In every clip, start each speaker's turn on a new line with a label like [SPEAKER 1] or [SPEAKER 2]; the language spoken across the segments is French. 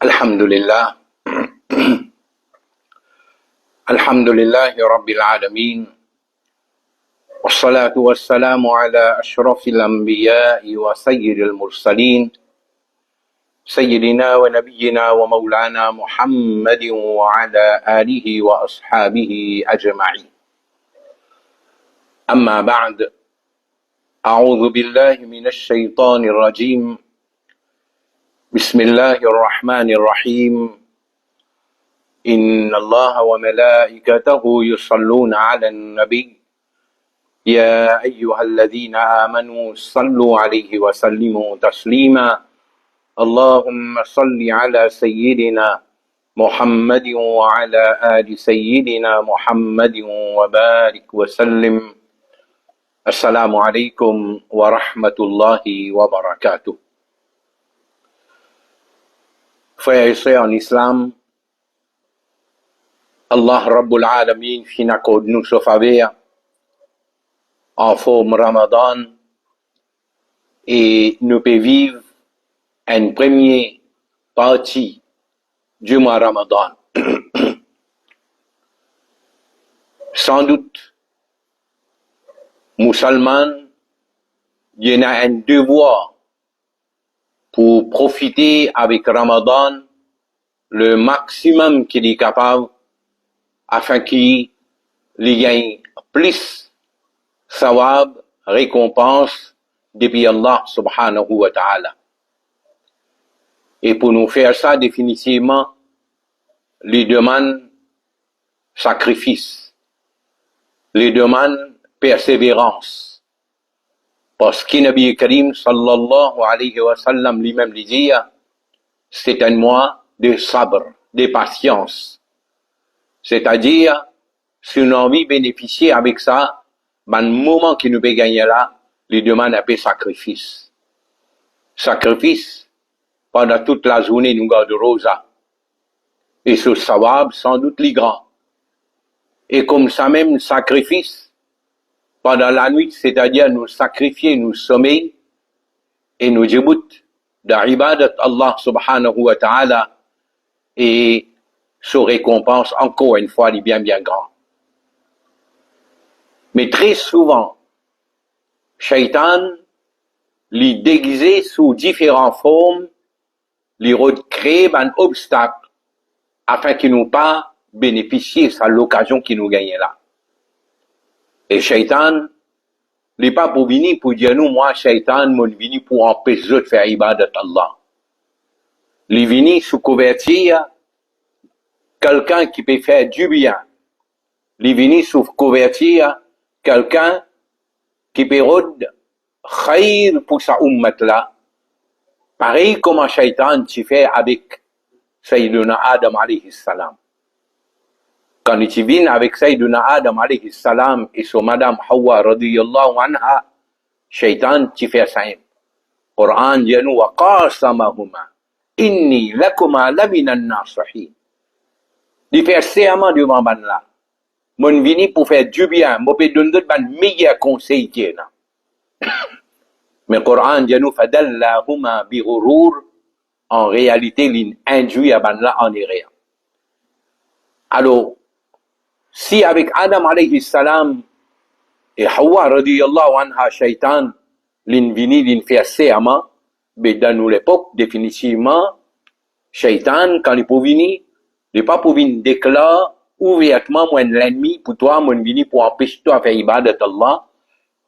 [SPEAKER 1] الحمد لله الحمد لله رب العالمين والصلاة والسلام على أشرف الأنبياء وسيد المرسلين سيدنا ونبينا ومولانا محمد وعلى آله وأصحابه أجمعين. أما بعد، أعوذ بالله من الشيطان الرجيم. بسم الله الرحمن الرحيم. إن الله وملائكته يصلون على النبي يا أيها الذين آمنوا صلوا عليه وسلموا تسليما. اللهم صل على سيدنا محمد وعلى آل سيدنا محمد وبارك وسلم. السلام عليكم ورحمة الله وبركاته. Frères et sœurs en islam, Allah Rabbul Alamin fin accorde-nous ce faveur en forme Ramadan et nous pouvons vivre une première partie du mois Ramadan. Sans doute, musulman, il y a un devoir pour profiter avec Ramadan le maximum qu'il est capable afin qu'il gagne plus sawab, récompense depuis Allah subhanahu wa ta'ala. Et pour nous faire ça définitivement, les demande sacrifice, les demande persévérance. Parce que Nabi Karim sallallahu alayhi wa sallam lui-même disait, c'est un mois de sabr, de patience. C'est-à-dire, si on a envie de bénéficier avec ça, ben, le moment qu'il nous peut gagner là, les demande un peu sacrifice. Sacrifice, pendant toute la journée, nous gardons rosa. Et ce sawab, sans doute, les grands. Et comme ça même, sacrifice, pendant la nuit, c'est-à-dire nous sacrifier, nous sommeil et nous djibout d'ibadat Allah subhanahu wa ta'ala et sa récompense encore une fois, est bien grand. Mais très souvent, Shaitan, les déguisé sous différentes formes, les recrée un obstacle afin qu'il nous pas bénéficier de l'occasion qui nous gagne là. Et Shaitan, il n'est pas pour venir pour dire nous, moi, Shaitan, moi, je venu pour empêcher de faire ibadat Allah. Il est venu sous couverture quelqu'un qui peut faire du bien. Il est venu sous couverture quelqu'un qui peut rendre khayr pour sa ummat là. Pareil comme Shaitan tu fait avec Sayyiduna Adam alayhi salam. Quand il vient avec Sayyiduna Adam alayhi salam et son madame Hawa radiyallahu anha, Shaitan tu fait ça. Coran dit nous wa qasamahuma inni lakuma lamina nasihin. Il fait serment devant ban là. Mon vini pour faire du bien, moi peut donner ban meilleur conseil qui est là. Mais Coran dit nous fadallahuma bi ghurur, en réalité l'induit à ban là en erreur. Alors si avec Adam alayhi salam et Hawa radiyallahu anha Shaitan l'invini fait serment, mais dans nous l'époque définitivement Shaitan quand il peut venir, il n'est pas pour venir déclarer ouvertement moi l'ennemi pour toi, moi vini pour empêcher toi de faire ibadat Allah.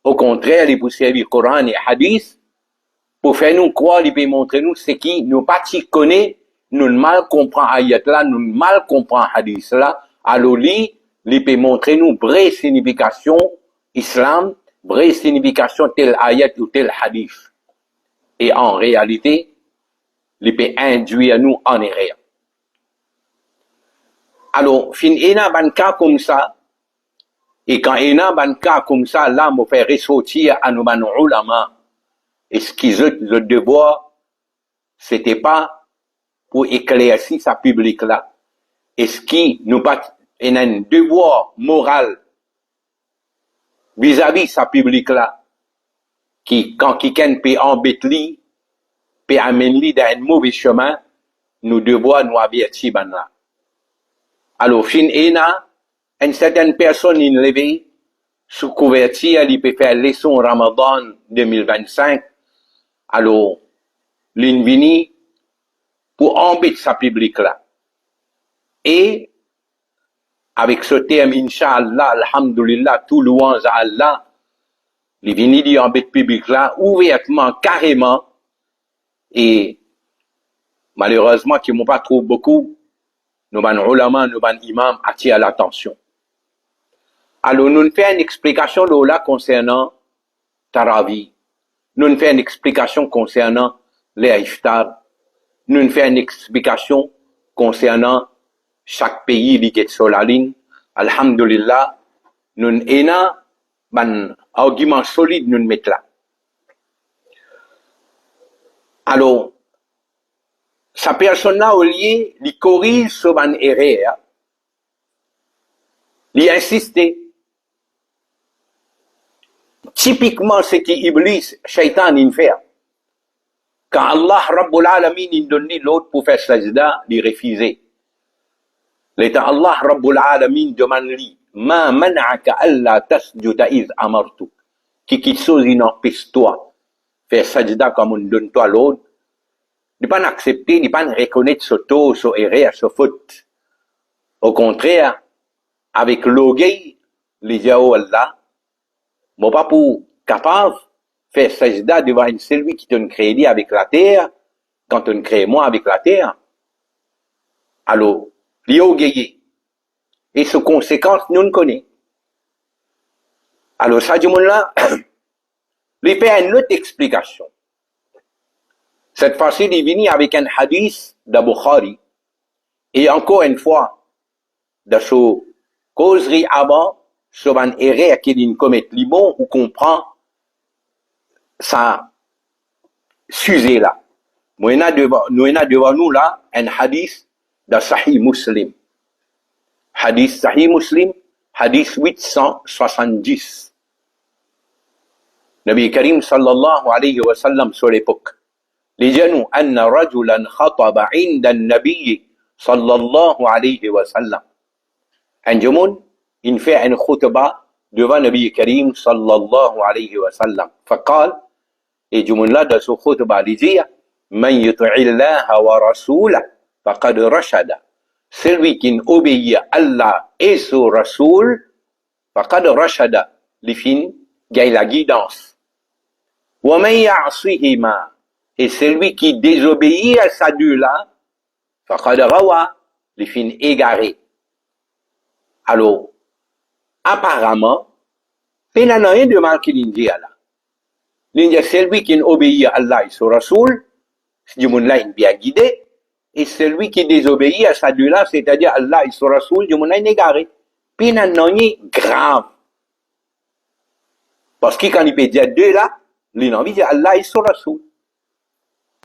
[SPEAKER 1] Au contraire, il peut servir Coran et Hadith pour faire nous croire, il peut montrer nous ce qui nous pas connaît, nous mal comprend ayat là, nous mal comprend Hadith là. Alors lui, il peut montrer nous vraie signification islam, vraie signification tel ayat ou tel hadith. Et en réalité, il peut induire nous en erreur. Alors, fin ena ban cas comme ça, et quand ena ban cas comme ça, là, me fait ressortir à nous ban ulama, et ce qu'ils ont le devoir, c'était pas pour éclaircir sa public là, et ce qui nous pas et un devoir moral vis-à-vis sa public là, qui, quand quelqu'un peut embêter lui, peut amener lui dans un mauvais chemin, nous devons nous avertir ban là. Alors, fin ena, une certaine personne in levé, sous couverture, il peut faire leçon Ramadan 2025. Alors, l'invini, pour embêter sa public là. Et, avec ce terme, Inch'Allah, Alhamdulillah, tout louange à Allah, l'invini dit embêter public là, ouvertement, carrément, et, malheureusement, qui m'ont pas trop beaucoup, nous ban ulama, nous ban imam attirent l'attention. Alors, nous faisons une explication là concernant Tarawi. Nous faisons une explication concernant les iftar. Nous faisons une explication concernant chaque pays qui est sur la ligne. Alhamdulillah, nous avons un argument solide nous mettre là. Alors, sa personne-là, au lieu, il corrige sur une erreur, il insiste. Typiquement, ce qui Iblis, Shaitan, il fait. Quand Allah, Rabbul Alamin, il donne l'autre pour faire sajda, il refuse. L'état Allah, Rabbul Alamin, demande lui, ma man'aka alla tasjuda iz amartu. Qui chose il empêche toi, faire sajda comme on donne toi l'autre. Il ne pas accepter, il ne pas reconnaître ce taux, ce erreur, ce faute. Au contraire, avec l'orgueil, les diaos Allah, bon pas pour capable faire sajda devant celui qui te créé avec la terre, quand on crée moi avec la terre. Alors, il est orgueillé. Et ses conséquences, nous ne connaissons. Alors, ça, du monde là, il fait une autre explication. Cette fois-ci, il est venu avec un hadith de Bukhari. Et encore une fois, de ce causerie avant, sur une erreur qu'il commet li bon ou comprend ça sujet là. Nous avons devant nous là un hadith de Sahih Muslim. Hadith Sahih Muslim, hadith 870. Nabi Karim sallallahu alayhi wa sallam sur l'époque. لجنوا أن رجلا خطب عند النبي صلى الله عليه وسلم. Un جمون il fait une khutba devant Nabi Karim sallallahu alayhi wa sallam. فقال, et جمون là de ce khutba il dit, من يطع الله ورسوله فقد رشد. Celui qui obéit à Allah et son Rasoul, فقد رشد, les fins gagne la guidance. ومن يعصيهما, et celui qui désobéit à sa deux là, faqad rawa, les fins égarés. Alors, apparemment, il n'y a rien de mal qu'il dit là. Il y a celui qui obéit à Allah et son Rasoul, du monde là, il est bien guidé, et celui qui désobéit à sa deux là, c'est-à-dire Allah et son Rasoul, du monde là, il est égaré. Puis il n'y a rien grave. Parce que quand il peut dire deux là, il a envie de dire Allah et son Rasoul.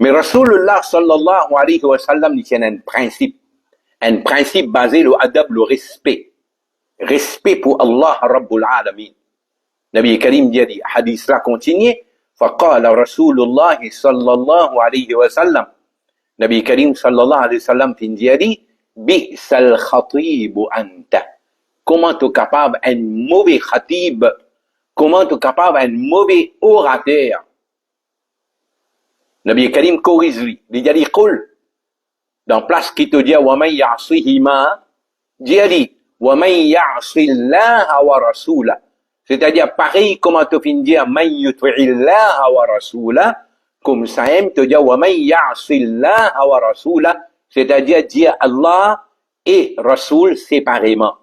[SPEAKER 1] Mais Rasulullah sallallahu alayhi wa sallam il tient un principe basé sur l'adab, le respect. Respect pour Allah Rabbul Alamin. Nabi Karim dit, hadith là continue, فقال رسول الله صلى الله عليه وسلم. Nabi Karim sallallahu alayhi wa sallam dit, بئس الخطيب أنت. Comment tu es capable un mauvais khatib? Comment tu es capable un mauvais orateur? Nabi Karim corrige lui. Il dit, قل, dans place qui te dit, وَمَنْ يَعْصِهِمَا, dit, وَمَنْ يَعْصِ اللَّهَ وَرَسُولَهُ. C'est-à-dire, pareil, comment tu finis dire, مَنْ يُطِعِ اللَّهَ وَرَسُولَهُ, comme ça aime te dire, وَمَنْ يَعْصِ اللَّهَ وَرَسُولَهُ, c'est-à-dire dire Allah et Rasoul séparément.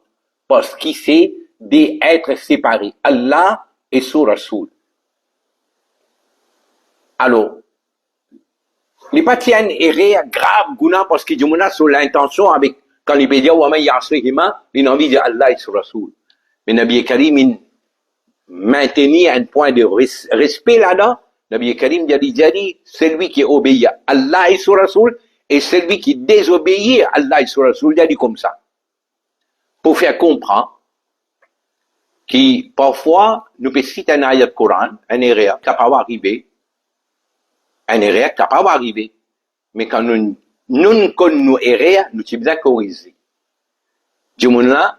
[SPEAKER 1] Parce qu'il c'est d'être séparés. Allah et son Rasoul. Alors, il n'y a pas de erreur grave, Gouna, parce qu'il y a sur l'intention avec, quand il peut dire, Waman Yasrihima, il a envie de dire Allah et son Rasoul. Mais Nabi Karim, il maintenait un point de respect là-dedans. Nabi Karim dit, celui qui obéit à Allah et son Rasoul, et celui qui désobéit à Allah et son Rasoul, il a dit comme ça. Pour faire comprendre, que parfois, nous pouvons citer un ayat Coran, un erreur, qui peut arriver, un erreur capable d'arriver. Mais quand nous Nous kon nous errer, nous t'y bien corriger. Du monde là,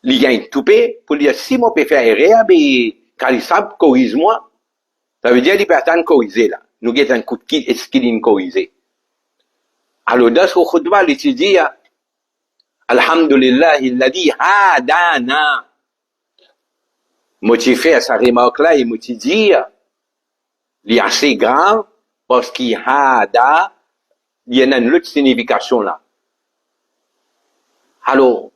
[SPEAKER 1] il y a une toupée pour dire si moi peux faire errer, ben, quand il savent, corrige-moi. Ça veut dire les personnes corrigées là. Nous avons un coup de kit et ce qu'il est corrigé. Alors, dans ce khutbah, il dit, Alhamdulillah, il a dit, hadana. Moi, j'ai fait sa remarque là, et moi, j'ai dit, il est assez grave, parce qu'il hada, il y a une autre signification là. Alors,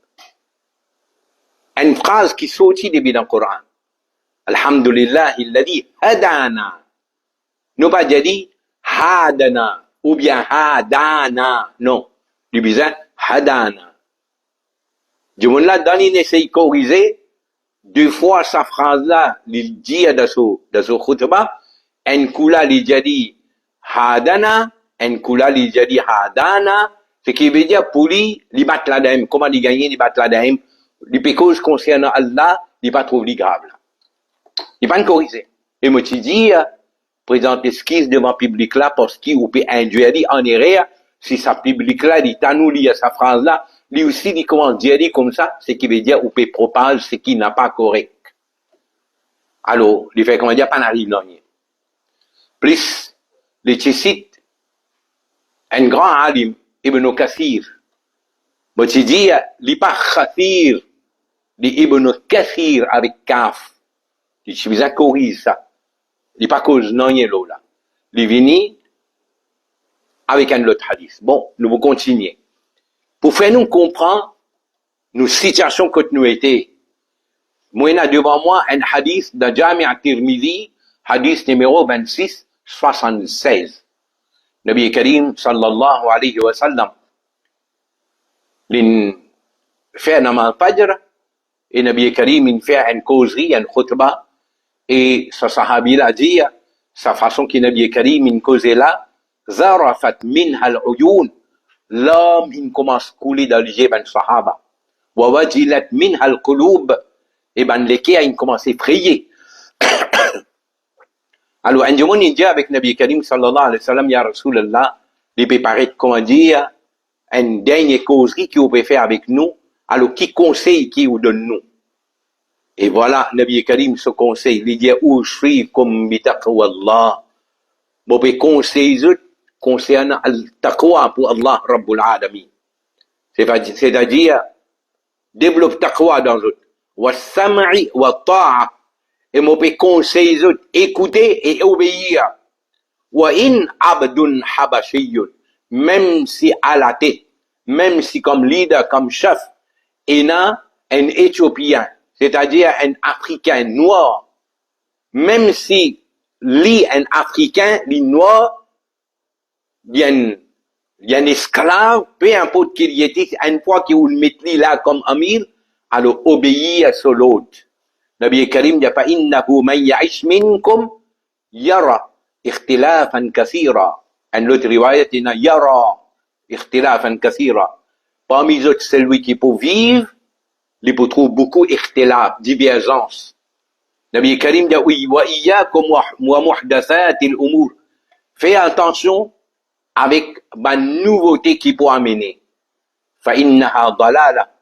[SPEAKER 1] une phrase qui sortit depuis dans le Coran. Alhamdulillah, il a dit, hadana. Nous pas dit, hadana, ou bien hadana. Non. Du bizarre, hadana. Du monde là, dans l'essai corrigé, deux fois sa phrase-là, il dit dans ce khutbah, un coup là, il dit hadana, un coup là, il dit hadana, ce qui veut dire pour lui, il bat la dame. Comment il gagne, il bat la dame. Les causes concernant Allah, il pas trop grave là. Il pas corrigé. Et moi, tu dis, présente esquisse devant le public là, parce qu'il peut induire en erreur, si sa public là, il t'annoule sa phrase là, lui aussi, il commence à dire comme ça, ce qui veut dire, ou peut propager ce qui n'a pas correct. Alors, il fait, comment dire, pas n'arrive non. Plus, les cite un grand alim, Ibn Kathir. Moi, tu dis, il pas Kathir, Ibn Kathir avec kaf. Il suis bien corrige ça. Il pas cause non, il là. Il vient avec un autre hadith. Bon, nous allons continuer. Pour faire nous comprendre nos situations que nous étions. Moi, il y a devant moi un hadith de Jami' al-Tirmidhi, hadith numéro 2676. Nabi Karim sallallahu alayhi wa sallam, il fait un fajr, et Nabi Karim il fait une causerie, une khutbah, et sa sahabi l'a dit, sa façon que Nabi Karim il causait là, zarafat minha al-uyun, l'homme il commence à couler dans les yeux ben sahaba, wa wajilat minha al-qulub, et ben les cœurs ils commencent à effrayer. Alors un jour il dit avec Nabi Karim sallallahu alayhi wa sallam, ya Rasulallah, il peut paraître comment dire, une dernière causerie qui vous peut faire avec nous, alors qui conseille qui vous donne nous. Et voilà, Nabi Karim se conseille, il dit, ushrikum bi taqwallah. Vous pouvez conseiller concernant le taqwa pour Allah Rabbul Alamin. C'est-à-dire, développe taqwa dans l'autre. Wa sam'i wa ta'a. Et vous pouvez conseiller écouter et obéir. Wa in abdun habashiyun. Même si à la tête, même si comme leader, comme chef, il y a un Éthiopien, c'est-à-dire un Africain noir, même si lui, un Africain, lui noir, il y a un esclave, peu importe qu'il y était, une fois qu'il le met là comme amir, alors obéir à ce l'autre. Nabi Karim dit, فَإِنَّهُ مَنْ يَعِشْ مِنْكُمْ يَرَى اخْتِلَافًا كَثِيرًا. Un autre riwayat, il y a yara, ikhtilafan kathira. Parmi les autres, celui qui peut vivre, il peut trouver beaucoup ikhtilaf, divergence. Nabi Karim dit, oui, wa iyyakum wa muhdathatil umur. Fais attention avec la nouveauté qui peut amener. Fa innaha dalala.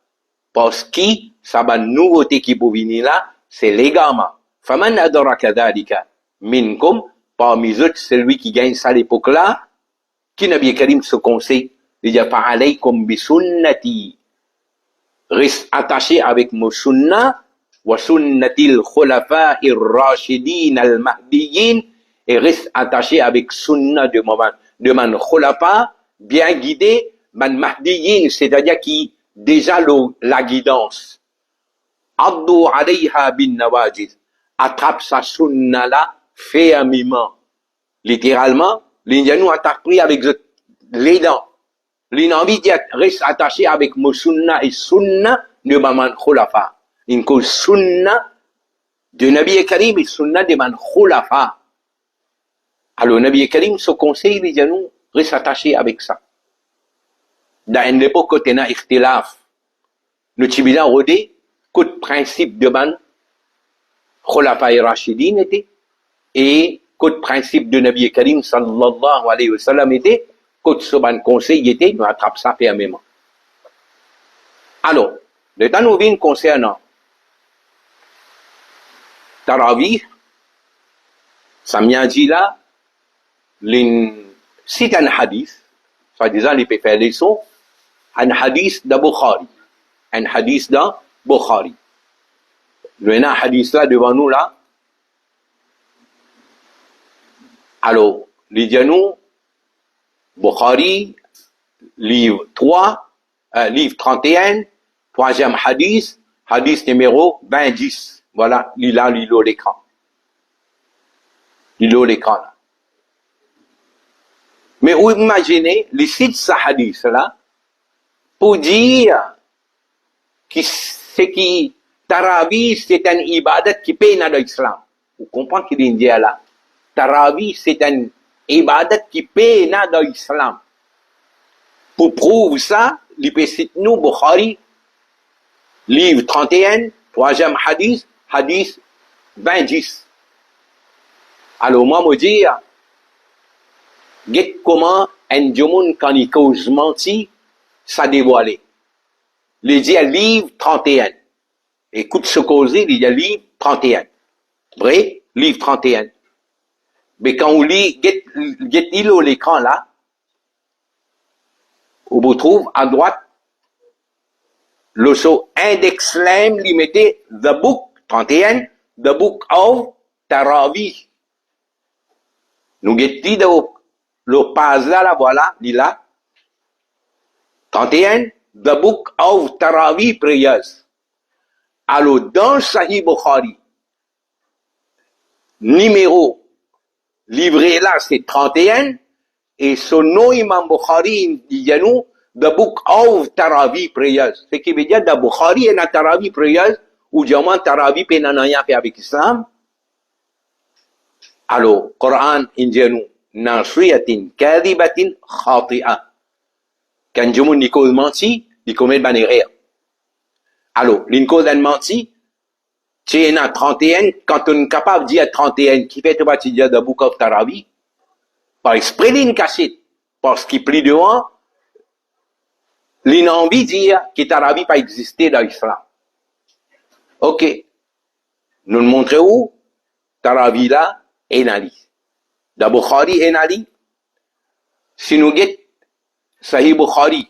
[SPEAKER 1] Parce que, ça va nouveauté qui peut venir là, c'est l'égarement. Faman adraka dhalika minkum. Parmi eux, celui qui gagne ça à l'époque là, qui Nabi Karim se conseille, il dit, fa'alaykum bi sunnati. Reste attaché avec mon sunnah, wa sunnatil khulafa'ir rashidin al-mahdiyyin, et reste attaché avec sunnah de man khulafa, bien guidé, man mahdiyyin, c'est-à-dire qui, déjà la guidance. Addu alayha bin nawajiz. Attrape sa sunnah là, fermement. Littéralement, l'Indien a pris avec les dents. L'envie de rester attaché avec mon sunna et sunna de man khulafa. Une cause sunna de Nabi Karim et sunna de man khulafa. Alors Nabi Karim se conseille, les gens reste attaché avec ça. Dans une époque où il y a ikhtilaf, nous avons rodé que le principe de man khulafa et rashidin était, et que le principe de Nabi Karim sallallahu alayhi wa sallam était, Côte Soban conseil était, nous attrape ça fermement. Alors, le temps nous vient concernant Tarawih, ça m'a dit là, c'est un hadith, soi-disant, il peut faire des sons, un hadith de Bukhari. Un hadith de Bukhari. Nous avons un hadith là devant nous là. Alors, les nous, Bukhari, livre 3, livre 31, troisième hadith, hadith numéro 20. Voilà, il a l'écran. Il a l'écran là. Mais vous imaginez, les sites ce hadith là, pour dire que c'est qui, Tarawih, c'est un ibadat qui paye dans l'islam. Vous comprenez qu'il dit là? Tarawih, c'est un ibadat qui paye dans l'islam. Pour prouver ça, il peut citer nous, Bukhari, livre 31, troisième hadith, hadith 20. Alors, moi, me dire, comment un jomoun, quand il cause menti, ça dévoilé. Il dit à livre 31. Écoute ce cause, il dit à livre 31. Vrai? Livre 31. Mais quand on lit, il a l'écran là, on vous trouve à droite, le saut index lame limité, the book 31, the book of Tarawih. Nous dit le page là, voilà, il là. 31, the book of Tarawih prayers. Alors, dans Sahih Bukhari, numéro, livré là, c'est 31, et son nom, Imam Bukhari, il dit nous, the book of Tarawih prayers. Ce qui veut dire, the Bukhari et la Tarawih prayers, ou diamant Tarawih pe nanaya fait avec Islam. Alors, Coran, il dit nous, nasiyatin kadibatin khati'a. Quand je me cause menti, il commet une erreur. Alors, l'incause d'un menti, tu es à 31, quand on est capable de dire 31, qui fait partie de la Book of Tarawih, par exprès d'une cachette, parce qu'il plie devant, il a envie de dire que Tarawih pas existé dans l'islam. Ok. Nous le montrons où? Tarawih là, est dans l'islam. Da Bukhari est dans l'islam. Si nous guettons Sahih Bukhari,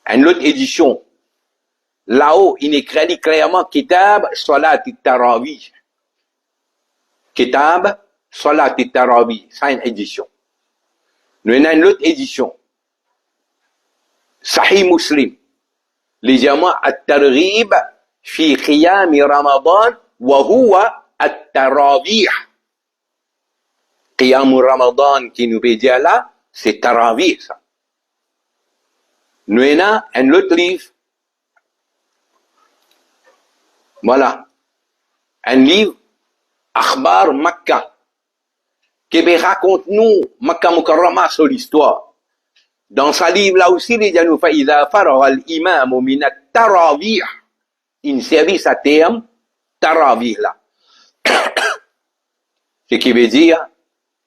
[SPEAKER 1] une autre édition, là-haut, il écrit clairement Kitab Salat Tarawih. Kitab Salat Tarawih. C'est une édition. Nous avons une autre édition. Sahih Muslim. Les diamants At-Targhib fi Qiyam Ramadan wa huwa At-Tarawih. Qiyam Ramadan qui nous veut dire là, c'est Tarawih ça. Nous avons un autre livre. Voilà. Un livre, Akhbar Makkah, qui raconte nous Makkah Mukarrama sur l'histoire. Dans ce livre là aussi, il dit nous فإذا فرغ الإمام من التراويح, in service à terme, Tarawih là. Ce qui veut dire,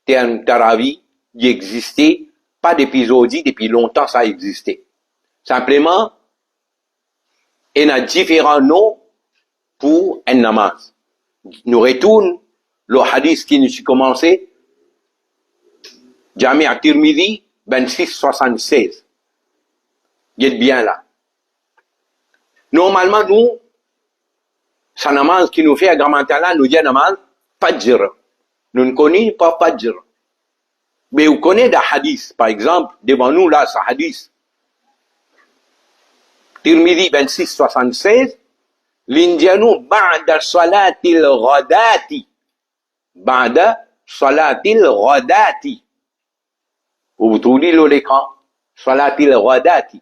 [SPEAKER 1] terme Tarawih, il existait, pas d'épisode, depuis longtemps ça existait. Simplement, il y a différents noms pour un namaz. Nous retournons le hadith qui nous a commencé, Jami' at-Tirmidhi, 26-76. Vous êtes bien là. Normalement, nous, ce namaz qui nous fait à Gramantala, nous dit namaz Fajr. Nous ne connaissons pas Fajr. Mais vous connaissez des hadiths, par exemple, devant nous là, ce hadith. Tirmidhi 26-76, l'indiano ba'da salatil ghadati. Ba'da salatil ghadati. Vous trouvez l'écran? Salatil ghadati.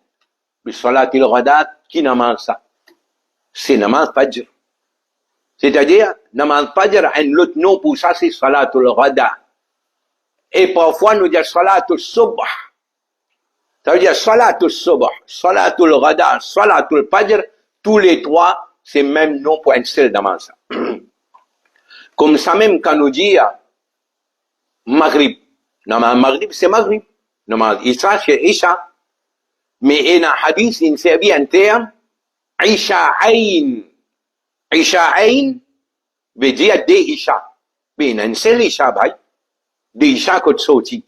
[SPEAKER 1] Mais salatil ghadat, qui namaz ça? C'est namaz fajr. C'est-à-dire, namaz fajr, un autre nom pour ça, c'est salatul ghadat. Et parfois, nous disons salatul subh. Ça veut dire salatul subh, salatul ghadat, salatul fajr, tous les trois, c'est le même nom pour un seul namaz. Comme ça même, quand nous dit maghrib, Namaz Maghrib, c'est Maghrib. Namaz Isha, c'est Isha. Mais il y a un hadith, il servi un terme, Isha'ain. Isha'ain veut dire des Isha. Mais il y a un seul Isha, des Isha qui sont sortis.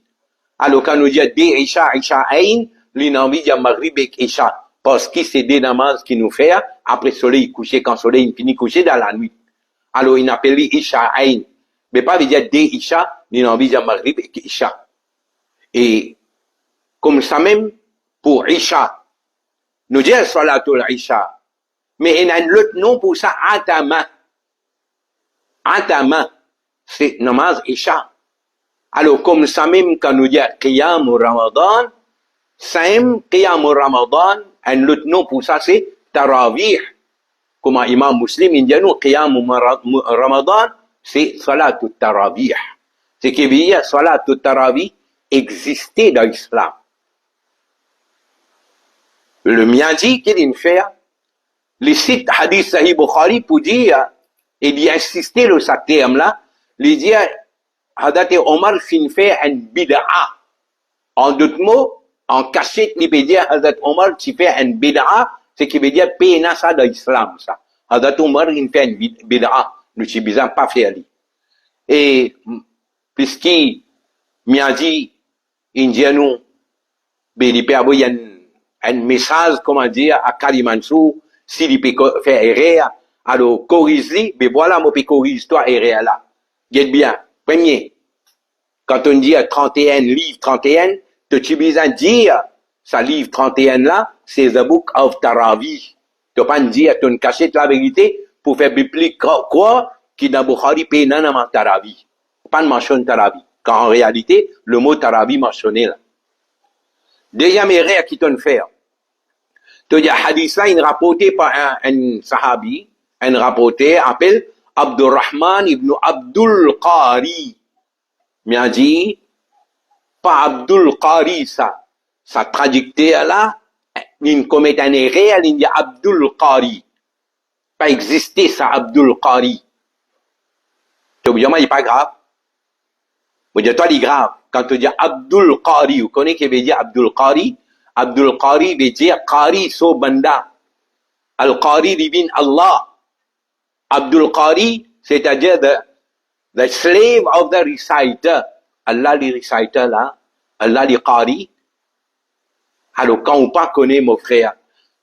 [SPEAKER 1] Alors, quand nous disons des Isha, Isha'ain, l'inenvie de Maghrib et Isha. Parce que c'est des namazes qui nous fait après le soleil couché, quand le soleil finit couché dans la nuit. Alors, il appelle Isha'ain. Mais pas veut dire des Isha, l'inenvie de Maghrib et Isha. Et, comme ça même, pour Isha, nous disons Salatul Isha. Mais il y a un autre nom pour ça, Atama. Atama, c'est namaz Isha. Alors, comme ça même, quand nous disons Qiyam au Ramadan, Saïm, Qiyam au Ramadan, un autre nom pour ça, c'est Tarawih. Comme Imam Muslim, il dit nous, Qiyam au Ramadan, c'est Salatul Tarawih. Ce qui veut dire, Salatul Tarawih existait dans l'islam. Le Miyaji, qu'il fait, les sites Hadith Sahih Bukhari pour dire, et d'y insister sur ce terme-là, il dit, Hadat Omar fin fait un bid'a. En d'autres mots, en cachette, il peut dire, Hadat Omar, tu fais un bid'a, ce qui veut dire, péna ça dans l'islam, ça. Hadat Omar, il fait un bid'a. Nous, c'est bizarre, pas faire lui. Et, puisqu'il m'a dit, il dit, nous, il peut avoir un message, comment dire, à Kalimansou, s'il peut faire erreur, alors, corrige-lui, mais voilà, moi, peux corriger toi, erreur là. Dites bien. Premier, quand on dit 31, livre 31, tu besoin de dire, ça livre 31 là, c'est the book of Taravi. Tu peux pas dire, tu caches la vérité pour faire plus quoi, qui dans Bukhari paye non dans Taravi. Pas de mention Taravi. Quand en réalité, le mot Taravi mentionné là. Deuxième erreur qui t'en fait. Tu dis, hadith là, il rapporté par un sahabi, un rapporté, appelle Abdurrahman ibn Abdul Qari. M'a dit, pas Abdul Qari, ça. Sa traducteur là, il commet un erreur, il dit Abdul Qari. Pas existé ça, Abdul Qari. Tu veux dire, il n'est pas grave. Vous dites, toi, il est grave. Quand tu dis Abdul Qari, vous connaissez ce qui veut dire Abdul Qari? Abdul Qari veut dire Qari so banda. Al-Qari divine Allah. Abdul Qari, c'est-à-dire the slave of the reciter. Allah les reciter là, Allah les Qari. Alors quand on pas connaît mon frère,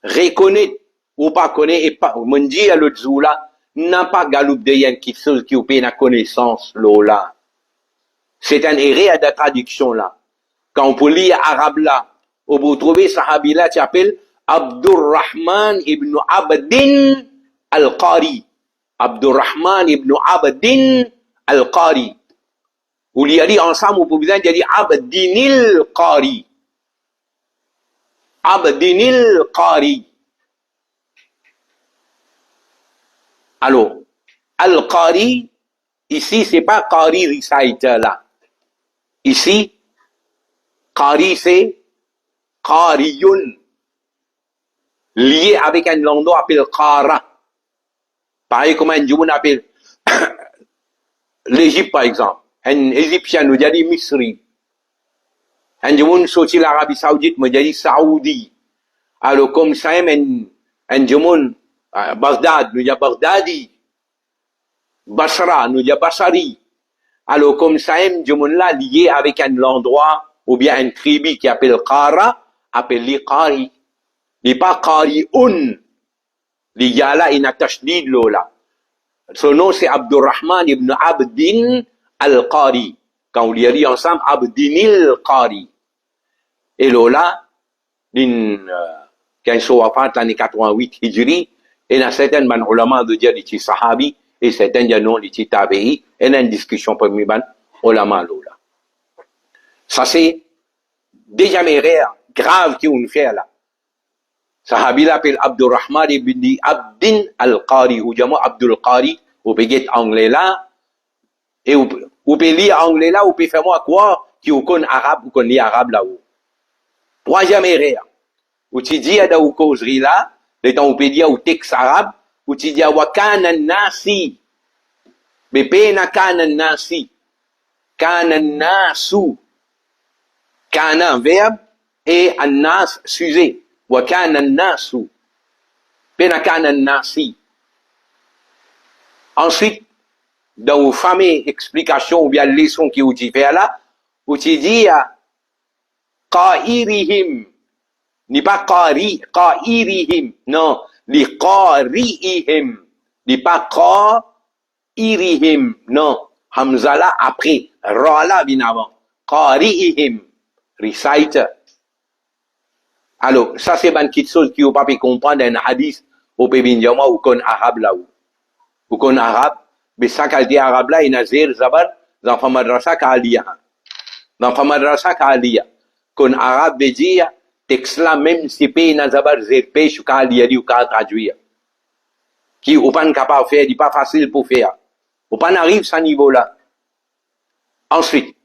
[SPEAKER 1] reconnaît ou pas connaît et pas, on dit à l'autre jour là, n'a pas galoup de yen qui ou pas la connaissance là. C'est un erreur de traduction là. Quand on peut lire arabe là, on peut trouver sahabi là qui s'appelle Abdurrahman ibn Abdin al-Qari. Abdurrahman ibn Abdin al-Qari. Vous l'y allez ensemble, vous pouvez dire Abdinil Qari. Abdinil Qari. Alors, Al-Qari, ici, c'est pas Qari reciter là. Ici, Qari, c'est Qariyun. Lié avec un landau appelé Qara. Pareil comme un Djoun appelle l'Égypte, par exemple. Un Égyptien nous dit Misri. Un Djoun sorti l'Arabie Saoudite nous dit Saoudi. Alors, comme ça, un Djoun, Bagdad nous dit Bagdadi. Basra nous dit Basari. Alors, comme ça, un Djoun là, lié avec un endroit ou bien une tribu qui appelle Qara, appelle Qari. Il n'est pas Qari'un. Il y a là une tashdid là. Son nom c'est Abdurrahman ibn Abdin al-Qari. Quand on lit ensemble, Abdinil Qari. Et là, quand ils sont wafat l'année 88 Hijri, il y a certains ulama de dire les sahabi et certains disent non les tabi'i. Et il y a une discussion parmi les ulama là. Ça c'est déjà une erreur grave qu'on fait là. Sahabi l'appelle Abdurrahman ibn Abdin al-Qari, ou diamo Abdul Qari, ou peut get anglais là, et ou peut lire anglais là, ou peut faire moi quoi, qui ou connaît arabe, ou connaît arabe là-haut. Troisième erreur, ou tu dis à ou causerie là, le temps ou peut dire ou texte arabe, ou tu dis à wa kana nasi, mais pena kana nasi, kana nasu, Kana verbe et annas sujet. Wa kana nasu. Pena kana nasi. Ensuite, dans vos fameuses explications ou bien leçons qui vous dit là, vous dit qairihim. Ni pas qairihim. Non, li qariihim. Ni pas qairihim. Non, hamza là après, ra là vient avant. Qariihim. Recite. Alors, ça c'est une petite chose qui vous pas pu comprendre dans un hadith au pays d'Indiama ou qu'on arabe là ou qu'on arabe, mais ça qu'elle dit arabe là, il y a zéro zabar dans la madrasa qu'aliya. Dans la madrasa qu'aliya. Qu'on arabe veut dire texte là même si pays na zabar zéro pêche ou qu'aliya dit ou qu'à traduire. Qui ou pas capable de faire, il pas facile pour faire. Ou pas n'arrive à ce niveau là. Ensuite,